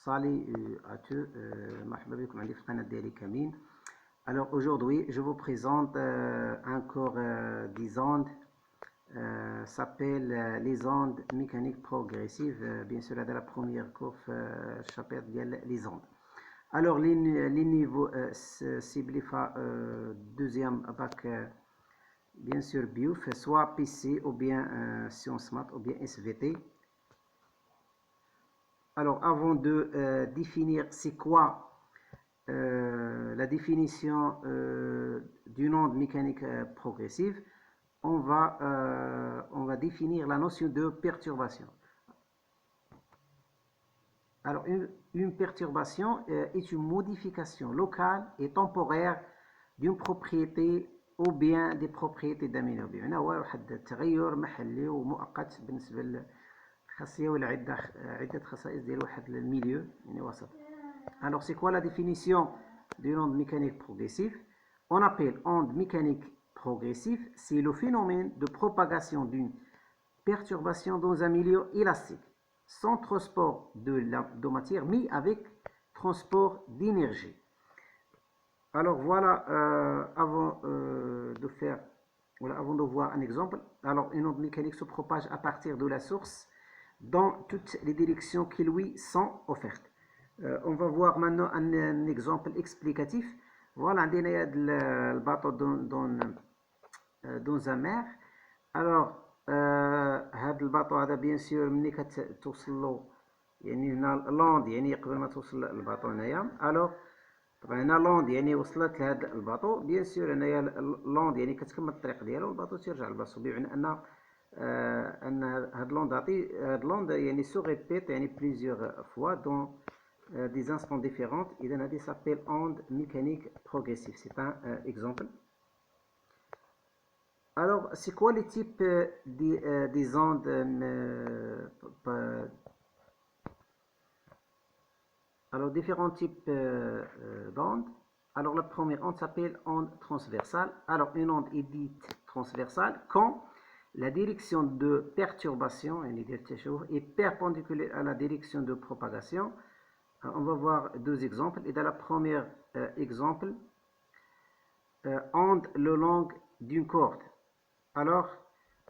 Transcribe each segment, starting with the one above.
Salut à tous, مرحبا بكم عندي في القناة ديالي كاملين. Alors aujourd'hui je vous présente un cours des ondes s'appelle les ondes mécaniques progressives. Bien sûr هذا la première cours في الشابتر ديال les ondes. Alors les niveaux ciblés في deuxième bac bien sûr BIOF, soit PC ou bien Sciences Maths ou bien SVT. Alors, avant de définir c'est quoi la définition d'une onde mécanique progressive, on va définir la notion de perturbation. Alors, une perturbation est une modification locale et temporaire d'une propriété ou bien des propriétés d'un milieu. بمعنى هو واحد التغير محلي ومؤقت بالنسبة خاصية ولا عدة خصائص ديال واحد الميليو يعني وسط. Alors c'est quoi la définition d'une onde mécanique progressive? On appelle onde mécanique progressive, c'est le phénomène de propagation d'une perturbation dans un milieu élastique, sans transport de matière, mais avec transport d'énergie. Alors voilà, avant de voir un exemple, alors une onde mécanique se propage à partir de la source dans toutes les directions qui lui sont offertes. On va voir maintenant un exemple explicatif. Voilà, on a le bateau dans un mer. Alors, le bateau هذا bien sûr ملي كتوصل له يعني هنا لاند يعني قبل ما توصل الباطو هنايا. alors طبعا هنا لاند يعني وصلت لهذا الباطو بيان سور هنايا لاند يعني كتكمل الطريق ديالو والباطو تيرجع لبلاصتو بمعنى ان هاد لاند يعني سو ريبيت يعني بليزيور فوا دون des instants différents. إذا هذه s'appelle onde mécanique progressive. C'est un exemple. Alors, c'est quoi les types des ondes alors, différents types d'ondes. Alors, la première onde s'appelle onde transversale. Alors, une onde est dite transversale quand la direction de perturbation est perpendiculaire à la direction de propagation. On va voir deux exemples. Et dans le premier exemple, onde le long d'une corde. Alors,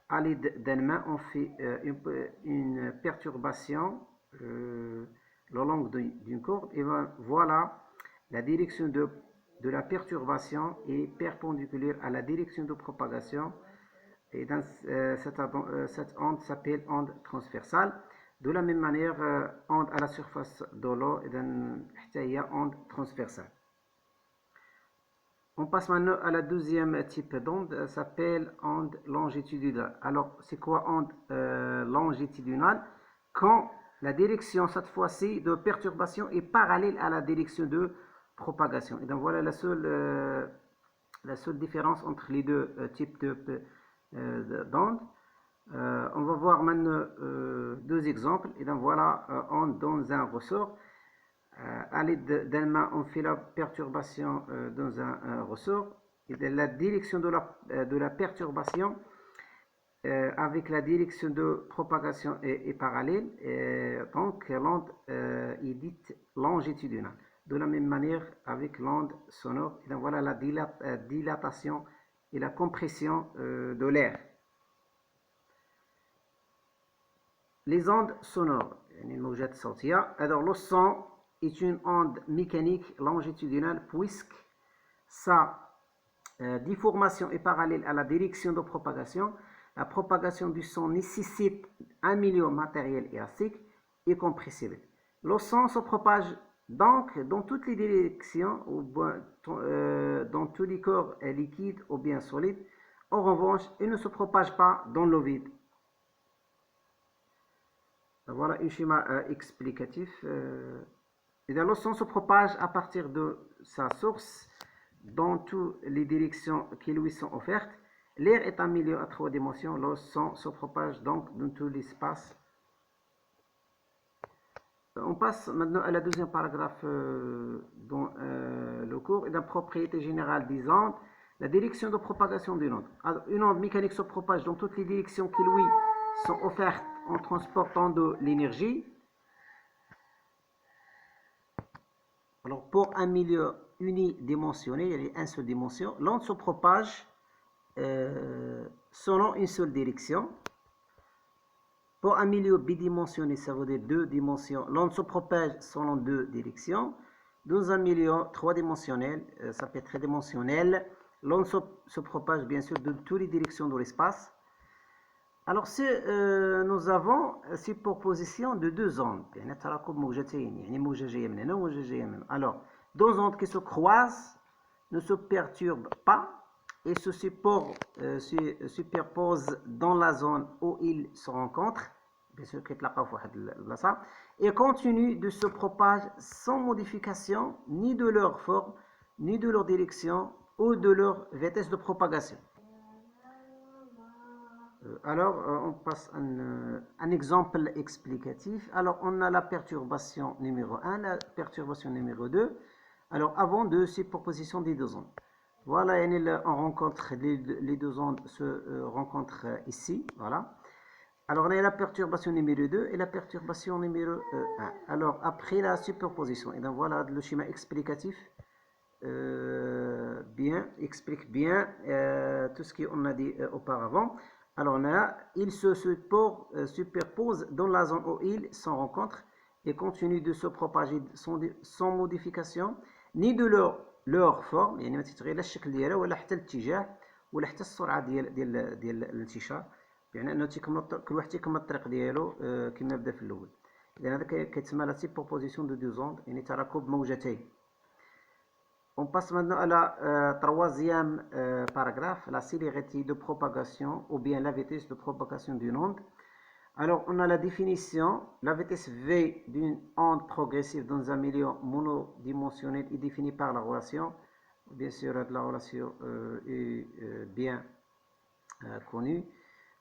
à l'aide d'une main, on fait une perturbation le long d'une corde. Et voilà, la direction de la perturbation est perpendiculaire à la direction de propagation. Et dans cette onde s'appelle onde transversale. De la même manière, onde à la surface de l'eau est onde transversale. On passe maintenant à la deuxième type d'onde, s'appelle onde longitudinale. Alors, c'est quoi onde longitudinale? Quand la direction, cette fois-ci, de perturbation est parallèle à la direction de propagation. Et donc, voilà la seule différence entre les deux types d'ondes. On va voir maintenant deux exemples. Et donc voilà, onde dans un ressort. À l'aide d'un main, on fait la perturbation dans un ressort. Et la direction de la perturbation avec la direction de propagation est parallèle. Donc l'onde est dite longitudinale. De la même manière avec l'onde sonore. Et donc voilà la dilatation et la compression de l'air. Les ondes sonores, alors le son est une onde mécanique longitudinale puisque sa déformation est parallèle à la direction de propagation. La propagation du son nécessite un milieu matériel élastique et compressible. Le son se propage donc dans toutes les directions, dans tous les corps liquides ou bien solides. En revanche, il ne se propage pas dans le vide. Voilà un schéma explicatif. Et le son se propage à partir de sa source dans toutes les directions qui lui sont offertes. L'air est un milieu à 3 dimensions. Le son se propage donc dans tout l'espace. On passe maintenant à la deuxième paragraphe dans le cours. Et la propriété générale des ondes, la direction de propagation d'une onde. Alors, une onde mécanique se propage dans toutes les directions qui lui sont offertes en transportant de l'énergie. Alors, pour un milieu unidimensionnel, il y a une seule dimension, l'onde se propage selon une seule direction. Pour un milieu bidimensionnel, ça veut dire deux dimensions, l'onde se propage selon deux directions. Dans un milieu trois-dimensionnel, ça peut être tridimensionnel, l'onde se propage bien sûr de toutes les directions de l'espace. Alors, nous avons superposition de deux ondes. Alors, deux ondes qui se croisent ne se perturbent pas et se superposent dans la zone où ils se rencontrent, bien sûr, et continuent de se propager sans modification ni de leur forme, ni de leur direction ou de leur vitesse de propagation. Alors, on passe un exemple explicatif. Alors, on a la perturbation numéro 1, la perturbation numéro 2. Alors, avant de superposition des deux ondes. Voilà, on rencontre les deux ondes se rencontrent ici. Voilà. Alors, on a la perturbation numéro 2 et la perturbation numéro 1. Alors, après la superposition, et donc voilà le schéma explicatif. Explique bien tout ce qu'on a dit auparavant. Alors là, ils se superposent dans la zone où ils se rencontrent et continuent de se propager sans modification ni de leur forme. يعني ما تتغير لا الشكل ديالها ولا حتى الاتجاه ولا حتى السرعه ديال الانتشار، يعني انه كل واحد تيكمل الطريق ديالو كما بدا في الاول. اذا هذا كيتسمى لا سيبروبوزيسيون دو دو زوند، يعني تراكب موجتين. On passe maintenant à la troisième paragraphe, la célérité de propagation ou bien la vitesse de propagation d'une onde. Alors, on a la définition. La vitesse v d'une onde progressive dans un milieu monodimensionnel est définie par la relation. Bien sûr, la relation est bien connue.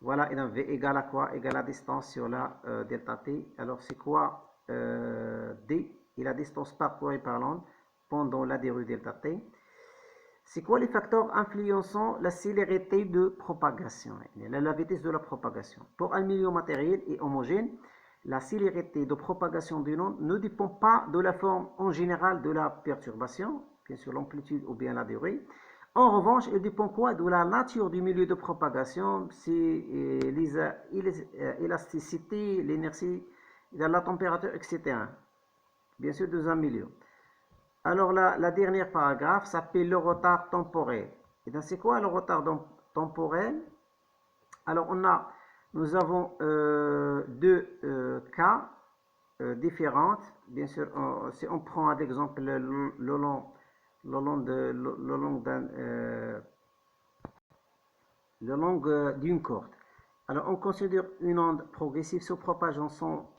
Voilà, et donc v égale à quoi? Égale à la distance sur la delta t. Alors, c'est quoi d? Et la distance parcourue par l'onde pendant la durée delta t. C'est quoi les facteurs influençant la célérité de propagation, la vitesse de la propagation? Pour un milieu matériel et homogène, la célérité de propagation d'une onde ne dépend pas de la forme en général de la perturbation, bien sûr l'amplitude ou bien la durée. En revanche, elle dépend quoi? De la nature du milieu de propagation, c'est l'élasticité, l'énergie, la température, etc. Bien sûr, dans un milieu. Alors, la dernière paragraphe s'appelle le retard temporel. Et donc, c'est quoi le retard temporel? Alors, nous avons deux cas différents. Bien sûr, si on prend un exemple le long d'une corde. Alors, on considère une onde progressive se propageant sans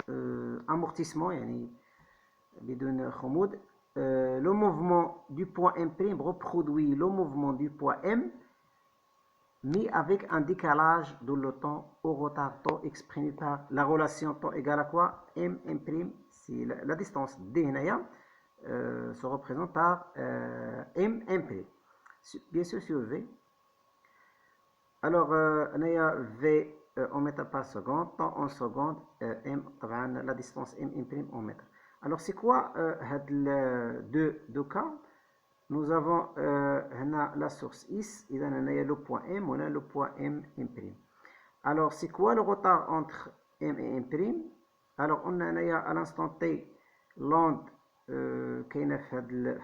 amortissement, yani بدون خمود. Le mouvement du point M' reproduit le mouvement du point M, mais avec un décalage de le temps au retard temps exprimé par la relation temps égale à quoi? M', c'est la distance D se représente par M', bien sûr sur V. Alors, on a V en mètres par seconde, temps en seconde, M, la distance M' en mètres. Alors, c'est quoi deux cas? Nous avons la source Is, et on a le point M, on a le point M'. Alors, c'est quoi le retard entre M et M'? Alors, on a à l'instant T l'onde qui est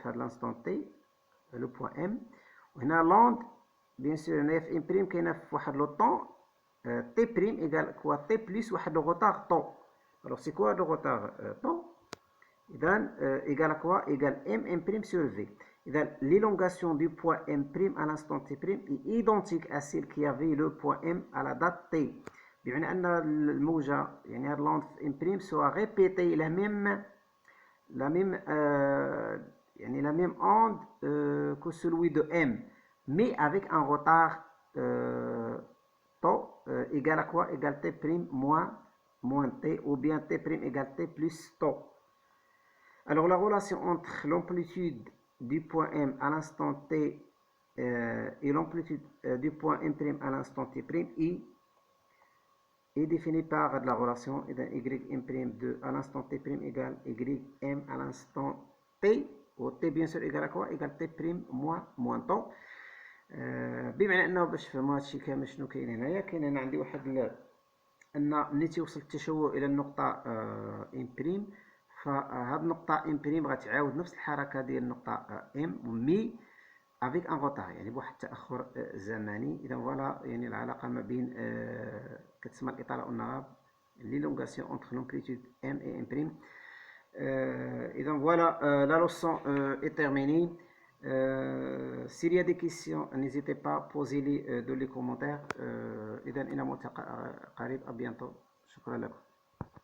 à l'instant T, le point M. On a l'onde, bien sûr, on a F' qui est le temps, T' égale quoi? T plus le retard temps. Alors, c'est quoi le retard temps? Égale à quoi? Égale M' sur V. L'élongation du point M' à l'instant T' est identique à celle qui avait le point M à la date T. بمعنى أن الموجة يعني l'onde M' sera répétée la même onde que celui de M, mais avec un retard temps égal à quoi? Égale T' moins T, ou bien T' égale T plus temps. Alors, la relation entre l'amplitude du point M à l'instant T et l'amplitude du point M' à l'instant T' est définie par la relation Ym' à l'instant T' égale Ym à l'instant T, bien sûr égal à quoi égal t prime moins temps. بمعنى انه باش تفهموا هادشي كامل شنو كاين هنايا كاين هنا عندي واحد ان ملي تيوصل التشوه الى النقطه ام بريم فهاد النقطه ام بريم غتعاود نفس الحركه ديال النقطه ام مي افيك ان روتار يعني بواحد التاخر زمني. اذا فوالا يعني العلاقه ما بين كتسمى الاطاله والنغاب l'élongation entre l'amplitude m et m prime. Et donc voilà, la leçon est terminée. S'il y a des questions, n'hésitez pas à poser les dans les commentaires. إذا إلى ملتقى قريب. À bientôt. شكرا لكم.